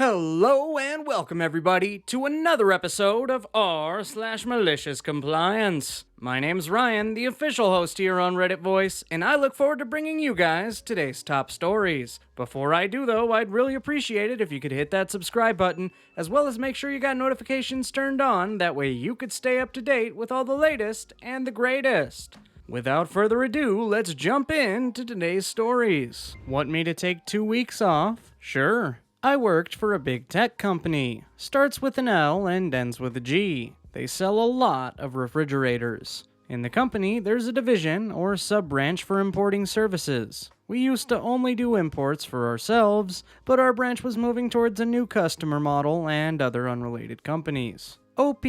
Hello and welcome everybody to another episode of r/MaliciousCompliance. My name's Ryan, the official host here on Reddit Voice, and I look forward to bringing you guys today's top stories. Before I do though, I'd really appreciate it if you could hit that subscribe button, as well as make sure you got notifications turned on, that way you could stay up to date with all the latest and the greatest. Without further ado, let's jump into today's stories. Want me to take 2 weeks off? Sure. I worked for a big tech company. Starts with an L and ends with a G. They sell a lot of refrigerators. In the company, there's a division or sub-branch for importing services. We used to only do imports for ourselves, but our branch was moving towards a new customer model and other unrelated companies. OP.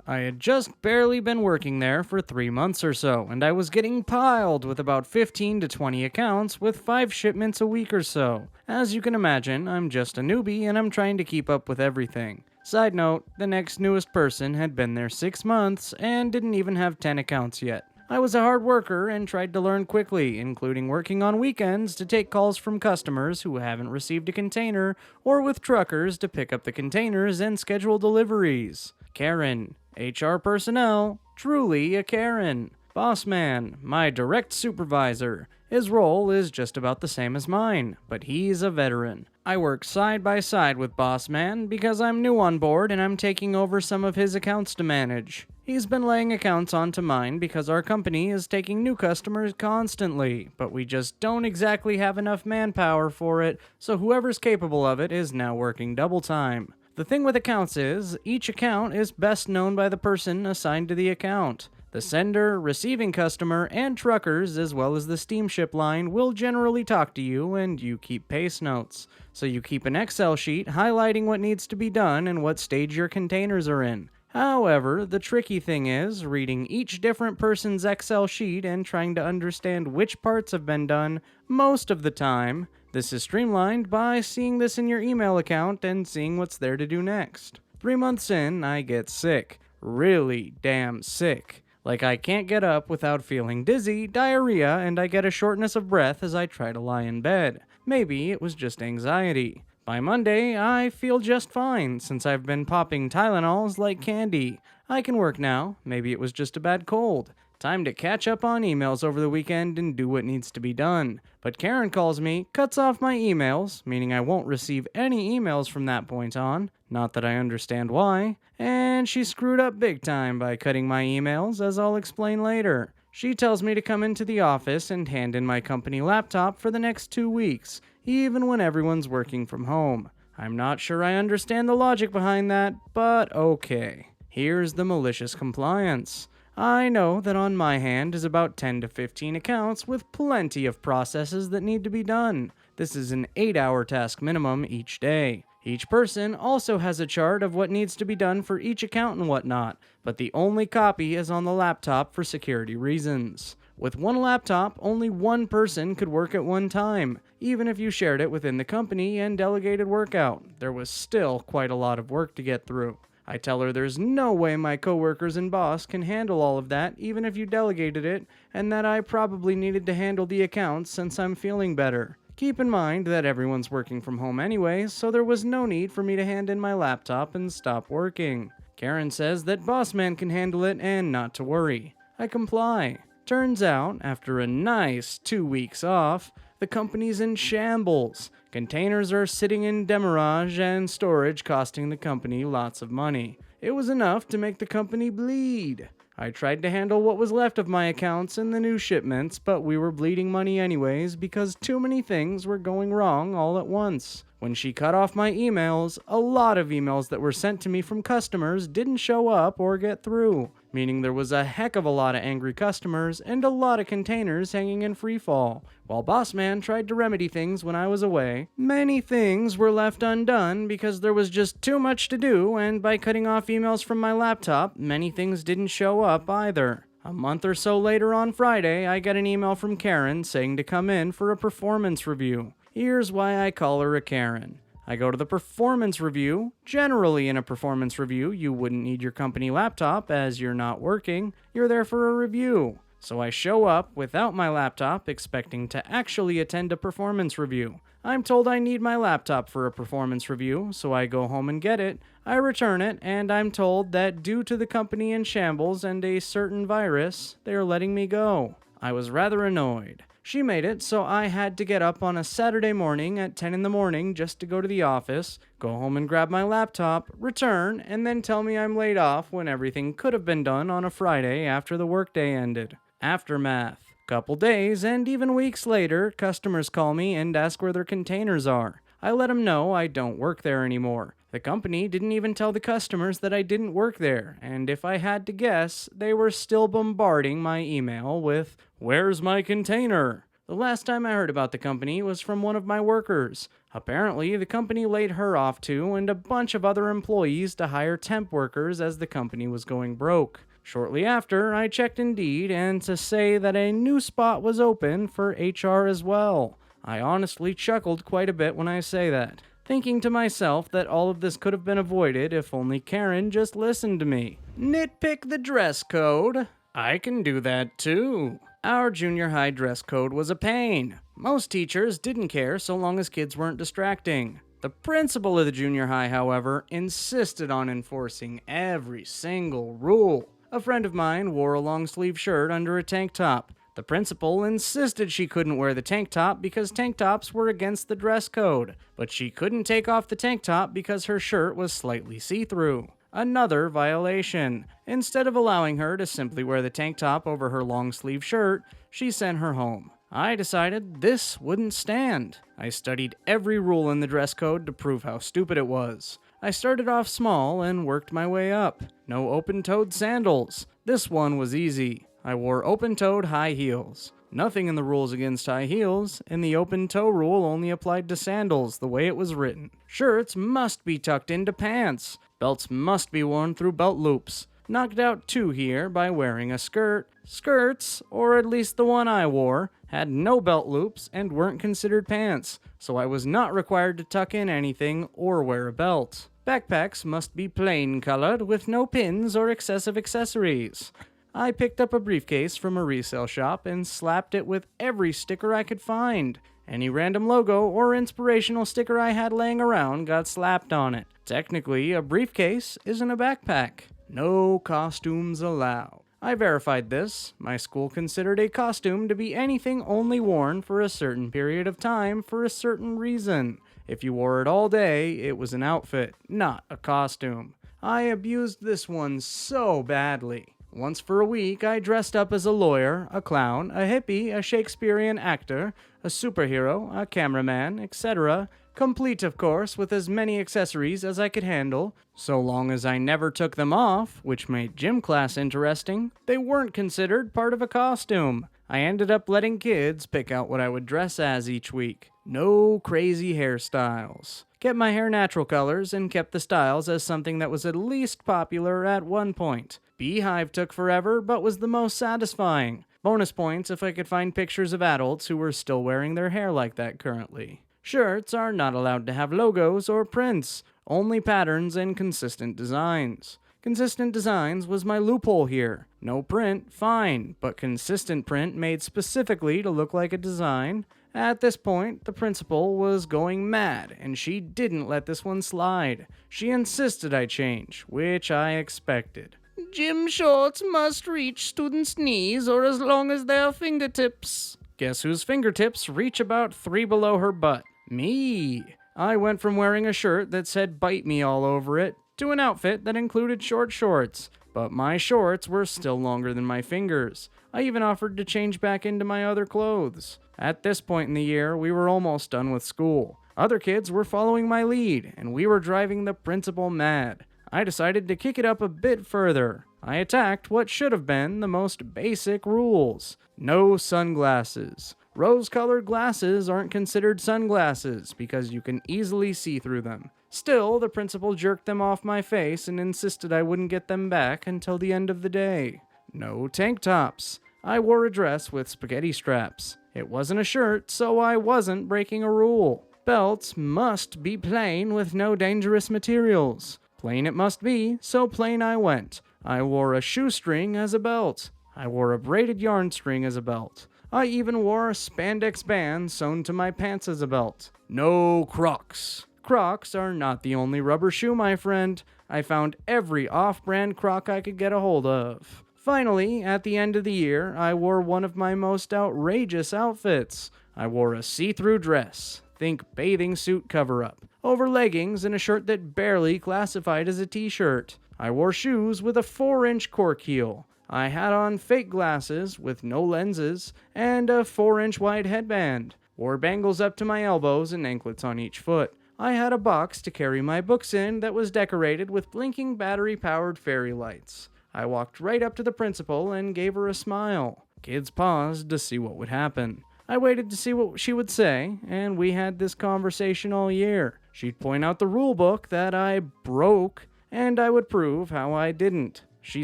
I had just barely been working there for 3 months or so, and I was getting piled with about 15 to 20 accounts with 5 shipments a week or so. As you can imagine, I'm just a newbie and I'm trying to keep up with everything. Side note, the next newest person had been there 6 months and didn't even have 10 accounts yet. I was a hard worker and tried to learn quickly, including working on weekends to take calls from customers who haven't received a container, or with truckers to pick up the containers and schedule deliveries. Karen. HR personnel, truly a Karen. Boss man, my direct supervisor. His role is just about the same as mine, but he's a veteran. I work side by side with Boss Man because I'm new on board and I'm taking over some of his accounts to manage. He's been laying accounts onto mine because our company is taking new customers constantly, but we just don't exactly have enough manpower for it, so whoever's capable of it is now working double time. The thing with accounts is, each account is best known by the person assigned to the account. The sender, receiving customer, and truckers, as well as the steamship line, will generally talk to you and you keep pace notes. So you keep an Excel sheet highlighting what needs to be done and what stage your containers are in. However, the tricky thing is reading each different person's Excel sheet and trying to understand which parts have been done most of the time. This is streamlined by seeing this in your email account and seeing what's there to do next. 3 months in, I get sick. Really damn sick. Like I can't get up without feeling dizzy, diarrhea, and I get a shortness of breath as I try to lie in bed. Maybe it was just anxiety. By Monday, I feel just fine since I've been popping Tylenols like candy. I can work now. Maybe it was just a bad cold. Time to catch up on emails over the weekend and do what needs to be done. But Karen calls me, cuts off my emails, meaning I won't receive any emails from that point on. Not that I understand why. And she screwed up big time by cutting my emails, as I'll explain later. She tells me to come into the office and hand in my company laptop for the next 2 weeks, even when everyone's working from home. I'm not sure I understand the logic behind that, but okay. Here's the malicious compliance. I know that on my hand is about 10 to 15 accounts with plenty of processes that need to be done. This is an 8-hour task minimum each day. Each person also has a chart of what needs to be done for each account and whatnot, but the only copy is on the laptop for security reasons. With one laptop, only one person could work at one time. Even if you shared it within the company and delegated work out, there was still quite a lot of work to get through. I tell her there's no way my coworkers and boss can handle all of that even if you delegated it, and that I probably needed to handle the accounts since I'm feeling better. Keep in mind that everyone's working from home anyway, so there was no need for me to hand in my laptop and stop working. Karen says that boss man can handle it and not to worry. I comply. Turns out, after a nice 2 weeks off, the company's in shambles. Containers are sitting in demurrage and storage costing the company lots of money. It was enough to make the company bleed. I tried to handle what was left of my accounts and the new shipments, but we were bleeding money anyways because too many things were going wrong all at once. When she cut off my emails, a lot of emails that were sent to me from customers didn't show up or get through, meaning there was a heck of a lot of angry customers and a lot of containers hanging in free fall. While Boss Man tried to remedy things when I was away, many things were left undone because there was just too much to do, and by cutting off emails from my laptop, many things didn't show up either. A month or so later on Friday, I get an email from Karen saying to come in for a performance review. Here's why I call her a Karen. I go to the performance review. Generally, in a performance review, you wouldn't need your company laptop as you're not working. You're there for a review. So I show up without my laptop, expecting to actually attend a performance review. I'm told I need my laptop for a performance review, so I go home and get it. I return it, and I'm told that due to the company in shambles and a certain virus, they are letting me go. I was rather annoyed. She made it so I had to get up on a Saturday morning at 10 in the morning just to go to the office, go home and grab my laptop, return, and then tell me I'm laid off when everything could have been done on a Friday after the workday ended. Aftermath. Couple days and even weeks later, customers call me and ask where their containers are. I let them know I don't work there anymore. The company didn't even tell the customers that I didn't work there, and if I had to guess, they were still bombarding my email with, "Where's my container?" The last time I heard about the company was from one of my workers. Apparently, the company laid her off too, and a bunch of other employees to hire temp workers as the company was going broke. Shortly after, I checked Indeed, and to say that a new spot was open for HR as well. I honestly chuckled quite a bit when I say that, thinking to myself that all of this could have been avoided if only Karen just listened to me. Nitpick the dress code. I can do that too. Our junior high dress code was a pain. Most teachers didn't care so long as kids weren't distracting. The principal of the junior high, however, insisted on enforcing every single rule. A friend of mine wore a long-sleeve shirt under a tank top. The principal insisted she couldn't wear the tank top because tank tops were against the dress code, but she couldn't take off the tank top because her shirt was slightly see-through. Another violation. Instead of allowing her to simply wear the tank top over her long-sleeve shirt, she sent her home. I decided this wouldn't stand. I studied every rule in the dress code to prove how stupid it was. I started off small and worked my way up. No open-toed sandals. This one was easy. I wore open-toed high heels. Nothing in the rules against high heels, and the open-toe rule only applied to sandals the way it was written. Shirts must be tucked into pants. Belts must be worn through belt loops. Knocked out 2 here by wearing a skirt. Skirts, or at least the one I wore, had no belt loops and weren't considered pants, so I was not required to tuck in anything or wear a belt. Backpacks must be plain colored with no pins or excessive accessories. I picked up a briefcase from a resale shop and slapped it with every sticker I could find. Any random logo or inspirational sticker I had laying around got slapped on it. Technically, a briefcase isn't a backpack. No costumes allowed. I verified this. My school considered a costume to be anything only worn for a certain period of time for a certain reason. If you wore it all day, it was an outfit, not a costume. I abused this one so badly. Once for a week, I dressed up as a lawyer, a clown, a hippie, a Shakespearean actor, a superhero, a cameraman, etc., complete, of course, with as many accessories as I could handle. So long as I never took them off, which made gym class interesting, they weren't considered part of a costume. I ended up letting kids pick out what I would dress as each week. No crazy hairstyles. Kept my hair natural colors and kept the styles as something that was at least popular at one point. Beehive took forever, but was the most satisfying. Bonus points if I could find pictures of adults who were still wearing their hair like that currently. Shirts are not allowed to have logos or prints, only patterns and consistent designs. Consistent designs was my loophole here. No print, fine, but consistent print made specifically to look like a design. At this point, the principal was going mad, and she didn't let this one slide. She insisted I change, which I expected. Gym shorts must reach students' knees or as long as their fingertips. Guess whose fingertips reach about 3 below her butt? Me. I went from wearing a shirt that said "bite me" all over it to an outfit that included short shorts, but my shorts were still longer than my fingers. I even offered to change back into my other clothes. At this point in the year, we were almost done with school. Other kids were following my lead, and we were driving the principal mad. I decided to kick it up a bit further. I attacked what should have been the most basic rules. No sunglasses. Rose-colored glasses aren't considered sunglasses because you can easily see through them. Still, the principal jerked them off my face and insisted I wouldn't get them back until the end of the day. No tank tops. I wore a dress with spaghetti straps. It wasn't a shirt, so I wasn't breaking a rule. Belts must be plain with no dangerous materials. Plain it must be, so plain I went. I wore a shoestring as a belt. I wore a braided yarn string as a belt. I even wore a spandex band sewn to my pants as a belt. No Crocs. Crocs are not the only rubber shoe, my friend. I found every off-brand Croc I could get a hold of. Finally, at the end of the year, I wore one of my most outrageous outfits. I wore a see-through dress, think bathing suit cover-up, over leggings and a shirt that barely classified as a t-shirt. I wore shoes with a 4-inch cork heel. I had on fake glasses with no lenses and a 4-inch wide headband. Wore bangles up to my elbows and anklets on each foot. I had a box to carry my books in that was decorated with blinking battery-powered fairy lights. I walked right up to the principal and gave her a smile. Kids paused to see what would happen. I waited to see what she would say, and we had this conversation all year. She'd point out the rule book that I broke, and I would prove how I didn't. She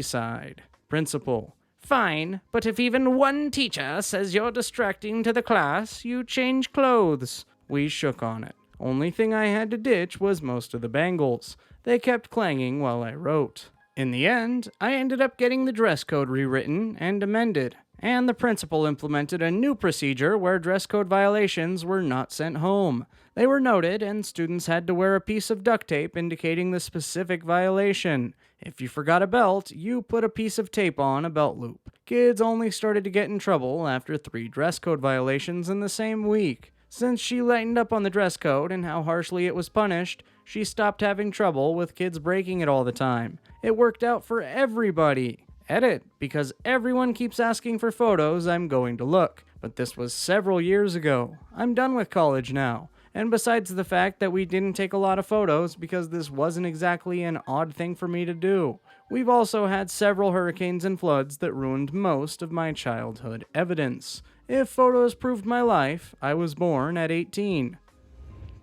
sighed. Principal: fine, but if even one teacher says you're distracting to the class, you change clothes. We shook on it. Only thing I had to ditch was most of the bangles. They kept clanging while I wrote. In the end, I ended up getting the dress code rewritten and amended, and the principal implemented a new procedure where dress code violations were not sent home. They were noted, and students had to wear a piece of duct tape indicating the specific violation. If you forgot a belt, you put a piece of tape on a belt loop. Kids only started to get in trouble after 3 dress code violations in the same week. Since she lightened up on the dress code and how harshly it was punished, she stopped having trouble with kids breaking it all the time. It worked out for everybody. Edit, because everyone keeps asking for photos, I'm going to look. But this was several years ago. I'm done with college now. And besides the fact that we didn't take a lot of photos because this wasn't exactly an odd thing for me to do, we've also had several hurricanes and floods that ruined most of my childhood evidence. If photos proved my life, I was born at 18.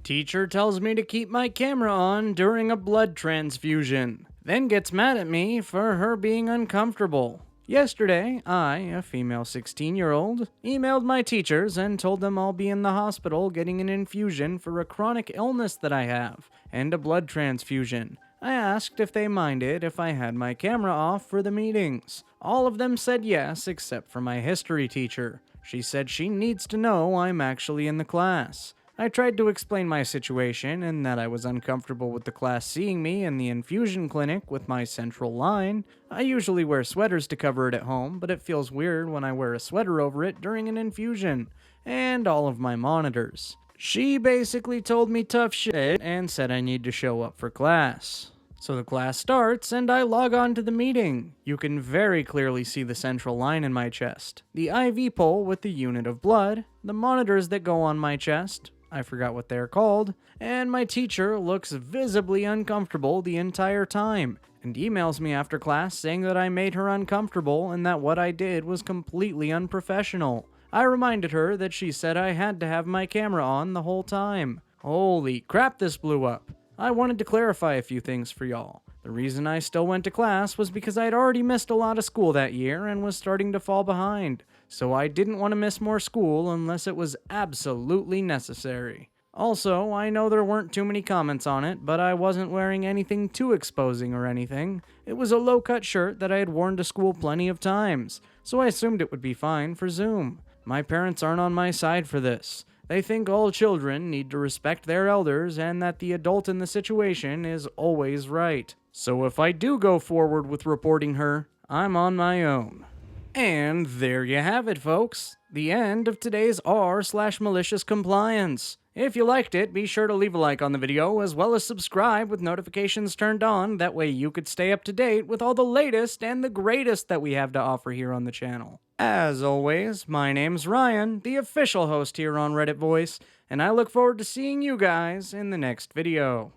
Teacher tells me to keep my camera on during a blood transfusion, then gets mad at me for her being uncomfortable. Yesterday, I, a female 16-year-old, emailed my teachers and told them I'll be in the hospital getting an infusion for a chronic illness that I have, and a blood transfusion. I asked if they minded if I had my camera off for the meetings. All of them said yes, except for my history teacher. She said she needs to know I'm actually in the class. I tried to explain my situation and that I was uncomfortable with the class seeing me in the infusion clinic with my central line. I usually wear sweaters to cover it at home, but it feels weird when I wear a sweater over it during an infusion. And all of my monitors. She basically told me tough shit and said I need to show up for class. So the class starts, and I log on to the meeting. You can very clearly see the central line in my chest, the IV pole with the unit of blood, the monitors that go on my chest, I forgot what they're called, and my teacher looks visibly uncomfortable the entire time, and emails me after class saying that I made her uncomfortable and that what I did was completely unprofessional. I reminded her that she said I had to have my camera on the whole time. Holy crap, this blew up. I wanted to clarify a few things for y'all. The reason I still went to class was because I'd already missed a lot of school that year and was starting to fall behind, so I didn't want to miss more school unless it was absolutely necessary. Also, I know there weren't too many comments on it, but I wasn't wearing anything too exposing or anything. It was a low-cut shirt that I had worn to school plenty of times, so I assumed it would be fine for Zoom. My parents aren't on my side for this. They think all children need to respect their elders and that the adult in the situation is always right. So if I do go forward with reporting her, I'm on my own. And there you have it, folks. The end of today's r/MaliciousCompliance. If you liked it, be sure to leave a like on the video, as well as subscribe with notifications turned on. That way you could stay up to date with all the latest and the greatest that we have to offer here on the channel. As always, my name's Ryan, the official host here on Reddit Voice, and I look forward to seeing you guys in the next video.